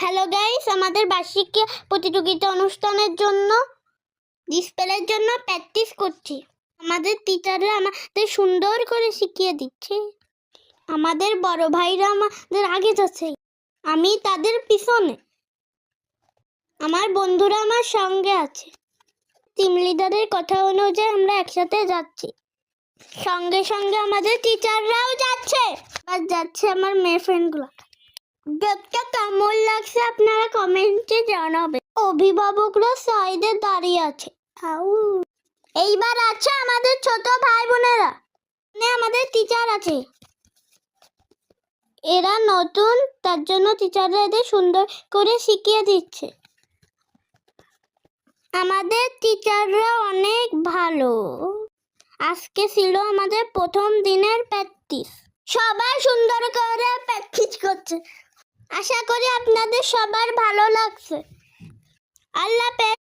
Hello guys, আমাদের বার্ষিক প্রতিযোগিতা অনুষ্ঠানের জন্য ডিসপ্লের জন্য প্র্যাকটিস করছি। আমাদের টিচাররা আমাদের সুন্দর করে শিখিয়ে দিচ্ছে। আমাদের বড় ভাইরা আমাদের আগে যাচ্ছে, আমি তাদের পিছনে। আমার বন্ধুরা আমার সঙ্গে আছে। টিম লিডারের কথা অনুযায়ী আমরা একসাথে যাচ্ছি। সঙ্গে সঙ্গে আমাদের টিচাররাও যাচ্ছে। আর যাচ্ছে আমার মেয়ে ফ্রেন্ডগুলো। দেখতে কেমন লাগছে আপনারা কমেন্টে জানাবেন। অভিভাবকরা সাইডে দাঁড়িয়ে আছে। এইবার আছে আমাদের ছোট ভাই বোনেরা, আমাদের টিচার আছে। এরা নতুন, তার জন্য টিচাররা এদের সুন্দর করে শিখিয়ে দিচ্ছে। আমাদের টিচাররা অনেক ভালো। আজকে ছিল আমাদের প্রথম দিনের প্র্যাকটিস। সবাই সুন্দর করে প্র্যাকটিস করছে। আশা করি আপনাদের সবার ভালো লাগছে। আল্লাহ হাফেজ।